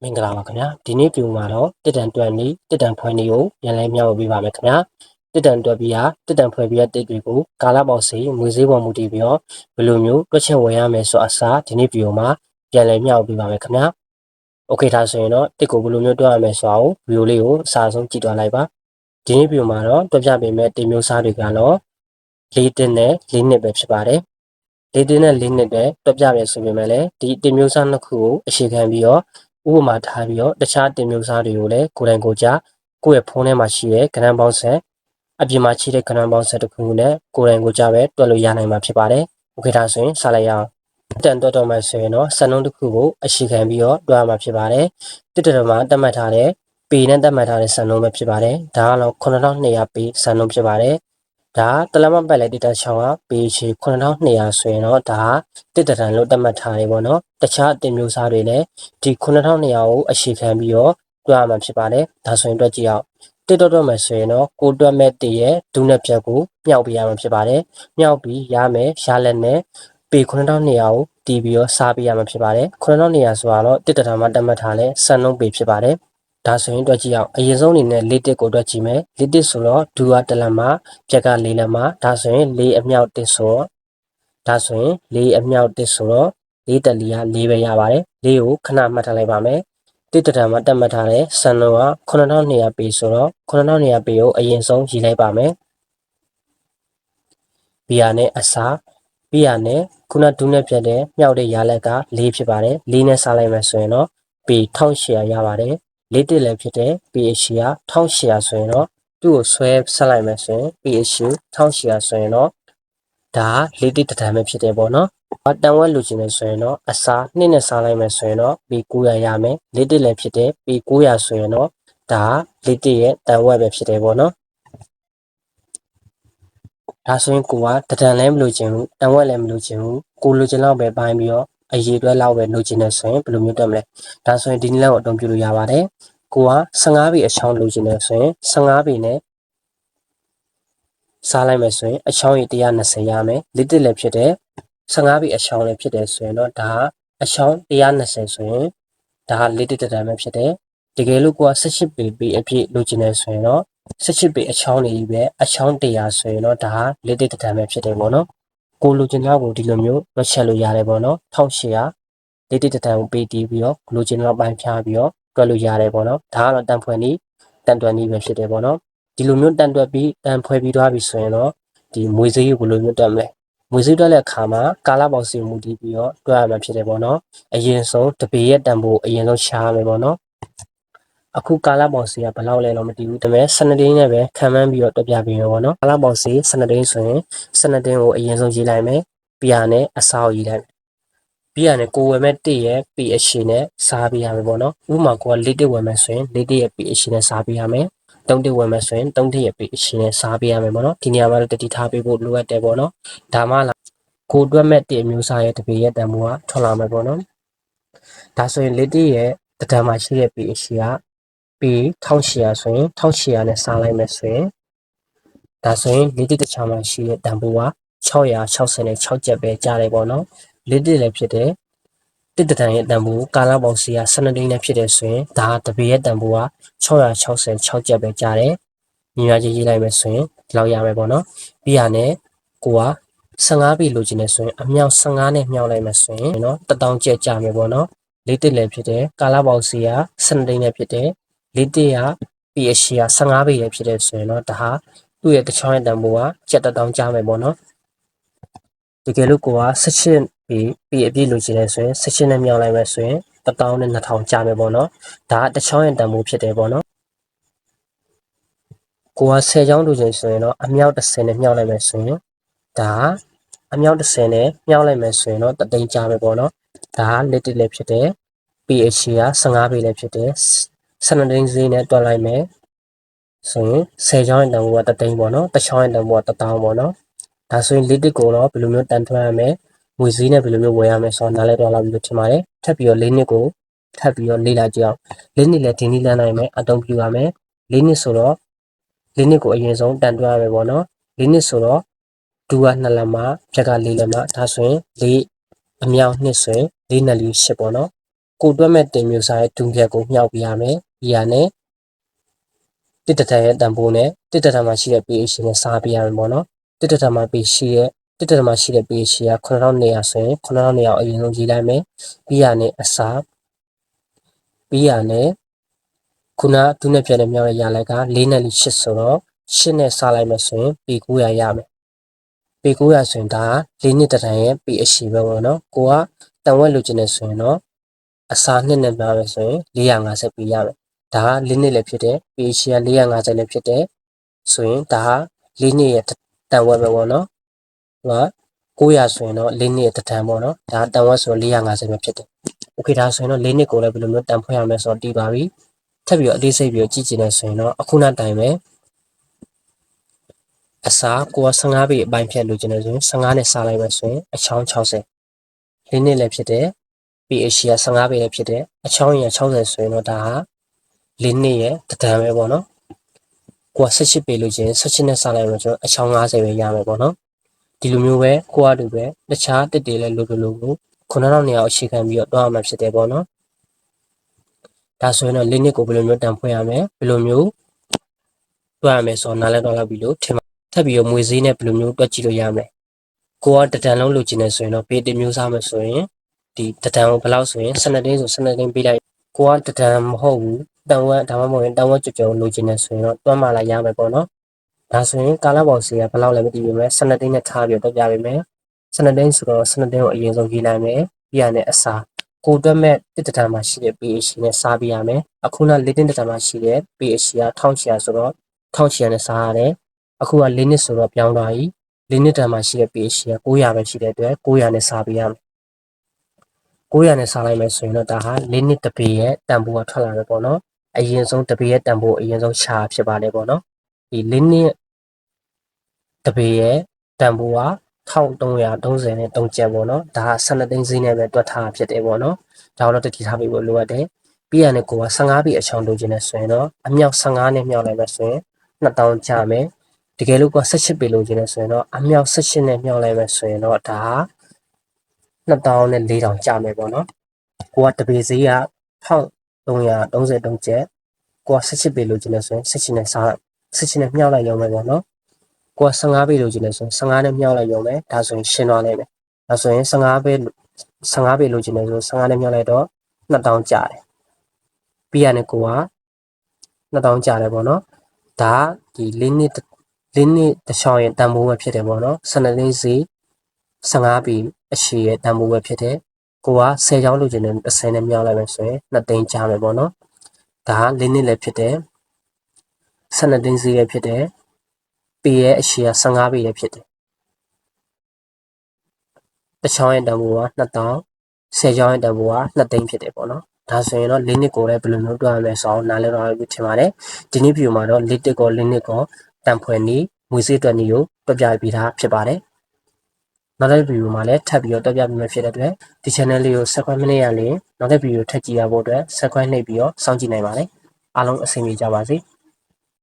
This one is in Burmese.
မင်္ဂလာပါခင်ဗျာဒီနေ့ပြုမှာတော့တစ်တန်တွက်နည်းတစ်တန်ဖွဲ့နည်းကိုပြန်လည်မျှဝေပေးပါမယ်ခင်ဗျာတစ်တန်တွက်ပြီးတစ်တန်ဖွဲ့ပြီးတစ်တွေကိုကာလပေါက်စီငွေစည်းပေါ်မူတည်ပြီးတော့ဘယ်လိုမျိုးတွက်ချက်ဝယ်ရမယ်ဆိုအစားဒီနေ့ပြုမှာပြန်လည်မျှဝေပေးပါမယ်ခင်ဗျာโอเคဒါဆိုရင်တော့တစ်ကိုဘယ်လိုမျိုးတွက်ရမယ်ဆိုအောင်ဗီဒီယိုလေးကိုအစားဆုံးကြည့်သွားလိုက်ပါဒီနေ့ပြုမှာတော့တွက်ပြပေးမယ့်တင်မျိုးစားတွေကတော့၄တစ်နဲ့၄နှစ်ပဲဖြစ်ပါတယ်၄တစ်နဲ့၄နှစ်ပဲတွက်ပြရဲဆိုပေမဲ့လည်းဒီတင်မျိုးစားနှစ်ခုကိုအခြေခံပြီးတော့ဥပမာထားပြီးတော့တခြားတင်မျိုးစားတွေကိုလည်းကိုယ်တိုင်ကိုယ်ကြကိုယ့်ရဲ့ဖုန်းထဲမှာရှိတဲ့ကဏ္ဍပေါင်းဆက်အပြင်မှာရှိတဲ့ကဏ္ဍပေါင်းဆက်တစ်ခုနဲ့ကိုယ်တိုင်ကိုယ်ကြပဲတွက်လို့ရနိုင်မှာဖြစ်ပါတယ်။ Okay ဒါဆိုရင်စလိုက်ရအောင်။တန်တွက်တော့မှဆိုရင်တော့စံနှုန်းတစ်ခုကိုအခြေခံပြီးတော့တွက်ရမှာဖြစ်ပါတယ်။တစ်တရမှာသတ်မှတ်ထားတဲ့ပေနဲ့သတ်မှတ်ထားတဲ့စံနှုန်းပဲဖြစ်ပါတယ်။ဒါကတော့9200ပေစံနှုန်းဖြစ်ပါတယ်။ဒါတလမပတ်လိုက်တစ်ချောင်းကပေချေ9200ဆိုရင်တော့ဒါတစ်တန်လို့သတ်မှတ်ထားတယ်ပေါ့နော်။တခြားအတင်မျိုးစားတွေလည်းဒီ9200ကိုအခြေခံပြီးတော့တွက်ရမှာဖြစ်ပါတယ်။ဒါဆိုရင်တွက်ကြည့်အောင်။တစ်တော့မယ်ဆိုရင်တော့ကိုတွက်မဲ့တရဲ့ဒုနဲ့ဖြတ်ကိုမြောက်ပြရမှာဖြစ်ပါတယ်။မြောက်ပြီးရမယ်ရလက်နဲ့ပေ9200ကိုတီးပြီးတော့စားပေးရမှာဖြစ်ပါတယ်။9200ဆိုတာတော့တစ်တန်မှာသတ်မှတ်ထားတဲ့စံနှုန်းပေဖြစ်ပါတယ်။ဒါဆိုရင်တွက်ကြည့်အောင်အရင်ဆုံးအနေနဲ့၄တစ်ကိုတွက်ကြည့်မယ်၄တစ်ဆိုတော့ဒူက1လက်မှာဖြက်က4လက်မှာဒါဆိုရင်4အမြောက်1ဆိုတော့ဒါဆိုရင်4အမြောက်1ဆိုတော့4တက်လီက4ပဲရပါတယ်4ကိုခဏမှတ်ထားလိုက်ပါမယ်တစ်တန်မှာတက်မှတ်ထားတဲ့စံနှုန်းက9200ပေဆိုတော့9200ပေကိုအရင်ဆုံးရေးလိုက်ပါမယ်ဘီယာနဲ့အစားဘီယာနဲ့ခုနဒူးနဲ့ပြတ်တဲ့မြောက်တဲ့ရလက်က4ဖြစ်ပါတယ်4နဲ့စားလိုက်မယ်ဆိုရင်တော့ပေ1800ရပါတယ်4တစ်လည်းဖြစ်တဲ့ပေအရှိက1800ဆိုရင်တော့သူ့ကိုဆွဲဆက်လိုက်မယ်ဆိုရင်ပေအရှိ1800ဆိုရင်တော့ဒါ၄တစ်တန်ပဲဖြစ်တယ်ပေါ့နော်တန်ဝက်လူချင်တယ်ဆိုရင်တော့အစား2နဲ့စားလိုက်မယ်ဆိုရင်တော့ပေ900ရမယ်၄တစ်လည်းဖြစ်တယ်ပေ900ဆိုရင်တော့ဒါ၄တစ်ရဲ့တန်ဝက်ပဲဖြစ်တယ်ပေါ့နော်ဒါဆိုရင်ကိုကတံလည်းမလို့ချင်ဘူးတန်ဝက်လည်းမလို့ချင်ဘူးကိုလိုချင်တော့ပဲပိုင်းပြီးတော့အရေးအတွက်လောက်ပဲလိုချင်တယ်ဆိုရင်ဘယ်လိုမျိုးတွက်မလဲဒါဆိုရင်ဒီနည်းလမ်းကိုအသုံးပြုလို့ရပါတယ်ကိုက15ပေအချောင်းလိုချင်တယ်ဆိုရင်15ပေနဲ့စားလိုက်မယ်ဆိုရင်အချောင်းကြီး120ရမယ်လစ်တစ်လည်းဖြစ်တယ်15ပေအချောင်းလည်းဖြစ်တယ်ဆိုရင်တော့ဒါအချောင်း120ဆိုရင်ဒါလစ်တစ်တန်ပဲဖြစ်တယ်တကယ်လို့ကိုက18ပေအပြည့်လိုချင်တယ်ဆိုရင်တော့18ပေအချောင်းနေပြီပဲအချောင်း100ဆိုရင်တော့ဒါလက်တစ်တန်ပဲဖြစ်တယ်ပေါ့နော်ကိုလိုချင်တော့ကိုဒီလိုမျိုးတွက်ချက်လို့ရတယ်ပေါ့နော်1800လက်တစ်တန်ကိုပေးတီးပြီးတော့လိုချင်တော့ပိုင်းဖြားပြီးတော့တွက်လို့ရတယ်ပေါ့နော်ဒါကတော့တန်ဖွယ်နည်းတန်တွက်နည်းပဲဖြစ်တယ်ပေါ့နော်ဒီလိုမျိုးတန်တွက်ပြီးတန်ဖွဲ့ပြီးသွားပြီဆိုရင်တော့ဒီမွေးစေးကိုဘယ်လိုမျိုးတွက်မလဲမွေးစေးတွက်တဲ့အခါမှာကာလပေါက်စီမူတည်ပြီးတော့တွက်ရမှာဖြစ်တယ်ပေါ့နော်အရင်ဆုံးတပေရဲ့တန်ဖိုးအရင်ဆုံးရှားရမယ်ပေါ့နော်အခုကာလပေါင်စီကဘယ်လောက်လဲတော့မသိဘူးဒါပေမဲ့12တင်းနဲ့ပဲခံမှန်းပြီးတော့တွက်ပြပေးရပါတော့ကာလပေါင်စီ12တင်းဆိုရင်12တင်းကိုအရင်ဆုံးရေးလိုက်မယ်ပြာနဲ့အစားကိုရေးလိုက်မယ်ပြာနဲ့ကိုဝယ်မဲ့1ရဲ့ p အရှိနဲ့စားပေးရမယ်ပေါ့နော်ဥပမာကိုက4တစ်ဝယ်မယ်ဆိုရင်4တစ်ရဲ့ p အရှိနဲ့စားပေးရမယ်3တစ်ဝယ်မယ်ဆိုရင်3တစ်ရဲ့ p အရှိနဲ့စားပေးရမယ်ပေါ့နော်ဒီနေရာမှာတတိထားပေးဖို့လိုအပ်တယ်ပေါ့နော်ဒါမှလာကိုတွက်မဲ့1အမျိုးအစားရဲ့တပေရဲ့တန်ဖိုးကထွက်လာမယ်ပေါ့နော်ဒါဆိုရင်4တစ်ရဲ့တဒံမှာရှိတဲ့ p အရှိကပေ1800ဆိုရင်1800နဲ့စားလိုက်မယ်ဆိုရင်ဒါဆိုရင်၄တစ်တစ်ချောင်းမှာရှိတဲ့တန်ဖိုးက666ကျပ်ပဲကြားတယ်ပေါ့နော်၄တစ်လည်းဖြစ်တယ်တစ်တန်ရဲ့တန်ဖိုးကာလပေါင်းစီက12တင်းနဲ့ဖြစ်တယ်ဆိုရင်ဒါတပေရဲ့တန်ဖိုးက666ကျပ်ပဲကြားတယ်ညီမကြီးရေးလိုက်မယ်ဆိုရင်ဒီလောက်ရမယ်ပေါ့နော်ပြီးရနဲ့ကိုက15ပေလိုချင်တယ်ဆိုရင်အမြောက်15နဲ့မြောက်လိုက်မယ်ဆိုရင်နော်1000ကျပ်ကြမယ်ပေါ့နော်၄တစ်လည်းဖြစ်တယ်ကာလပေါင်းစီက12တင်းနဲ့ဖြစ်တယ်၄တစ်ကပေအရှိက15ပေရဖြစ်တယ်ဆိုရင်တော့ဒါဟာသူ့ရဲ့တစ်ချောင်းရဲ့တန်ဖိုးကကျပ်1000ကျမယ်ပေါ့နော်တကယ်လို့ကိုက18ပေအပြည့်လိုချင်တယ်ဆိုရင်18နဲ့မြောက်လိုက်မယ်ဆိုရင်1000နဲ့2000ကျမယ်ပေါ့နော်ဒါကတစ်ချောင်းရဲ့တန်ဖိုးဖြစ်တယ်ပေါ့နော်ကိုက10ချောင်းလိုချင်ဆိုရင်တော့အမြောက်30နဲ့မြောက်လိုက်မယ်ဆိုရင်ဒါအမြောက်30နဲ့မြောက်လိုက်မယ်ဆိုရင်တော့တသိန်းကျမယ်ပေါ့နော်ဒါကလက်တစ်လည်းဖြစ်တယ်ပေအရှိက15ပေလည်းဖြစ်တယ်12သိန်းဈေးနဲ့တွက်လိုက်မယ်ဆိုရင်10ချောင်းရဲ့တန်ဖိုးကတသိန်းပေါ့နော်တစ်ချောင်းရဲ့တန်ဖိုးက1000ပေါ့နော်ဒါဆိုရင်လက်တစ်ကိုတော့ဘယ်လိုမျိုးတန်ထွန်းရမလဲငွေဈေးနဲ့ဘယ်လိုမျိုးဝယ်ရမလဲဆိုတော့နားလည်တော့လာပြီလို့ထင်ပါတယ်ထပ်ပြီးတော့၄နှစ်ကိုထပ်ပြီးတော့လေ့လာကြည့်အောင်၄နှစ်လည်းဒီနည်းလမ်းနိုင်မယ်အသုံးပြုရမယ်၄နှစ်ဆိုတော့၄နှစ်ကိုအရင်ဆုံးတန်ထွန်းရမယ်ပေါ့နော်၄နှစ်ဆိုတော့ဒူက2လက်မှာဖြက်က4လက်မှာဒါဆိုရင်4အမြောက်2ဆိုရင်4နဲ့4 8ပေါ့နော် ကိုတွက်မဲ့တင်မျိုးစားရဲ့ဒုံပြက်ကိုမြောက်ပြရမယ်ပြီးရနဲ့တစ်တထန်ရဲ့တန်ဖိုးနဲ့တစ်တထန်မှာရှိတဲ့ pH နဲ့စားပြရမယ်ပေါ့နော်တစ်တထန်မှာ pH ရဲ့တစ်တထန်မှာရှိတဲ့ pH က9200ဆိုရင်9200အရင်ဆုံးရေးလိုက်မယ်ပြီးရနဲ့အစားပြီးရနဲ့ခုနဒုနဲ့ပြက်နဲ့မြောက်ရရလိုက်က4နဲ့8ဆိုတော့8နဲ့စားလိုက်မယ်ဆိုရင် P900 ရမယ်P900ဆိုရင်ဒါ4နှစ်တထန်ရဲ့ pH ပဲပေါ့နော်ကိုကတန်ဝက်လိုချင်နေဆိုရင်တော့အစား2နဲ့များပဲဆိုရင်450ပြရမယ်ဒါက4နှစ်လည်းဖြစ်တယ် pH က450လည်းဖြစ်တယ်ဆိုရင်ဒါက4နှစ်ရဲ့တန်ဝက်ပဲပေါ့နော်ဟိုက900ဆိုရင်တော့4နှစ်ရဲ့တထန်ပေါ့နော်ဒါတန်ဝက်ဆို450ပဲဖြစ်တယ်โอเคဒါဆိုရင်တော့4နှစ်ကိုလည်းဘယ်လိုမျိုးတန်ဖွင့်ရမလဲဆိုတော့တည်ပါပြီထပ်ပြီးတော့အသေးစိတ်ပြီးတော့ကြည့်ကြည့်နေဆိုရင်တော့အခုနောက်တိုင်းပဲအစားကိုက15ပေအပိုင်းဖြတ်လို့ကျင်နေဆိုရင်15နဲ့စားလိုက်ပဲဆိုရင်အချောင်း60လေးနှစ်လည်းဖြစ်တယ် pH က15ပေလည်းဖြစ်တယ်အချောင်းရ60ဆိုရင်တော့ဒါဟာလေးနှစ်ရဲ့တဒံပဲပေါ့နော်ကိုက18ပေလို့ကျင်18နဲ့စားလိုက်မှကျွန်တော်အချောင်း50ပဲရမယ်ပေါ့နော်ဒီလိုမျိုးပဲကိုကတူပဲတခြားတစ်တွေလည်းလိုကို9200အခြေခံပြီးတော့တွားရမှာဖြစ်တယ်ပေါ့နော်ဒါဆိုရင်တော့လေးနှစ်ကိုဘယ်လိုမျိုးတန်ဖွင့်ရမလဲဘယ်လိုမျိုးတွားရမယ်ဆိုတော့နားလည်တော့လောက်ပြီလို့ထင်ပါထပ်ပြီးတော့မွေစည်းနဲ့ဘယ်လိုမျိုးတွက်ကြည့်လို့ရမလဲကိုကတဒံလုံးလိုချင်နေဆိုရင်တော့ဘေးတစ်မျိုးစားမယ်ဆိုရင်ဒီတဒံကိုဘယ်လောက်ဆိုရင်12တင်းဆို12တင်းပေးလိုက်ကိုကတဒံမဟုတ်ဘူးတန်ဝက်ဒါမှမဟုတ်ရင်တန်ဝက်ကြော်လိုချင်နေဆိုရင်တော့တွန်းမှလာရမယ်ပေါ့နော်ဒါဆိုရင်ကာလပေါက်စီကဘယ်လောက်လဲမသိဘူးမဲ့12တင်းနဲ့ထားပြီးတော့ပြပေးမယ်12တင်းဆိုတော့12တင်းကိုအရင်ဆုံးရေးလိုက်မယ်ပြီးရတဲ့အစားကိုတွက်မဲ့တစ်တဒံမှာရှိတဲ့ pH နဲ့စားပြရမယ်အခုန4တင်းတဒံမှာရှိတဲ့ pH က1800ဆိုတော့1800နဲ့စားရတယ်အခုက4နှစ်ဆိုတော့ပြောင်းသွားပြီ4နှစ်တန်မှာရှိတဲ့ pH က900ပဲရှိတဲ့အတွက်900နဲ့စားပြရမယ်900နဲ့စားလိုက်မယ်ဆိုရင်တော့ဒါဟာ4နှစ်တပေရဲ့တန်ဖိုးကထွက်လာတယ်ပေါ့နော်အရင်ဆုံးတပေရဲ့တန်ဖိုးအရင်ဆုံးရှာဖြစ်ပါတယ်ပေါ့နော်ဒီ4နှစ်တပေရဲ့တန်ဖိုးက1330နဲ့3ကျပ်ပေါ့နော်ဒါက12သိန်းဈေးနဲ့ပဲတွက်ထားဖြစ်တယ်ပေါ့နော်ဒါတော့တတိထားပြီးဖို့လိုအပ်တယ်ပြီးရတယ်ကိုက15ပေအချောင်းလိုချင်တယ်ဆိုရင်တော့အမြောက်15နဲ့မြောက်လိုက်မယ်ဆိုရင်2000ကျမယ်တကယ်လို့က18ပေလိုချင်တယ်ဆိုရင်တော့အမြောက်18နဲ့မြောက်လိုက်မယ်ဆိုရင်တော့ဒါ2000နဲ့4000ကျမယ်ပေါ့နော်ကိုကတပေဈေးက1333ကျပ်ကိုက18ပေလိုချင်တယ်ဆိုရင်18နဲ့စား18နဲ့မြောက်လိုက်ရုံပဲပေါ့နော်ကိုက15ပေလိုချင်တယ်ဆိုရင်15နဲ့မြောက်လိုက်ရုံပဲဒါဆိုရင်ရှင်းသွားလိမ့်မယ်ဒါဆိုရင်15ပေလိုချင်တယ်ဆို15နဲ့မြောက်လိုက်တော့2000ကျတယ်ပြီးရတယ်ကိုက2000ကျတယ်ပေါ့နော်ဒါဒီ၄နှစ်တစ်ချောင်းရဲ့တန်ဖိုးပဲဖြစ်တယ်ပေါ့နော်12သိန်းစီ15ပေအရှိရဲ့တန်ဖိုးပဲဖြစ်တယ်ကိုက10ချောင်းလိုချင်တယ်10နဲ့မြောက်လိုက်မယ်ဆိုရင်2သိန်းကျမယ်ပေါ့နော်ဒါက၄နှစ်လည်းဖြစ်တယ်12သိန်းစီလည်းဖြစ်တယ်ပေရဲ့အရှိက15ပေလည်းဖြစ်တယ်တစ်ချောင်းရဲ့တန်ဖိုးက2000 10ချောင်းရဲ့တန်ဖိုးက2သိန်းဖြစ်တယ်ပေါ့နော်ဒါဆိုရင်တော့၄နှစ်ကိုလည်းဘယ်လိုမျိုးတွက်ရမလဲဆိုတော့နားလည်တော့ပြီထင်ပါတယ်ဒီနေ့ဗီဒီယိုမှာတော့၄တစ်ကို၄နှစ်ကိုတန်ဖွယ်နည်းငွေစည်းတွက်နည်းကိုတွက်ပြပေးထားဖြစ်ပါတယ်နောက်တဲ့ဗီဒီယိုမှာလည်းထပ်ပြီးတော့တွက်ပြပေးမယ်ဖြစ်တဲ့အတွက်ဒီ channel လေးကို subscribe မလုပ်ရရင်နောက်တဲ့ဗီဒီယိုထပ်ကြည့်ရဖို့အတွက် subscribe နှိပ်ပြီးတော့စောင့်ကြည့်နိုင်ပါတယ်အားလုံးအဆင်ပြေကြပါစေ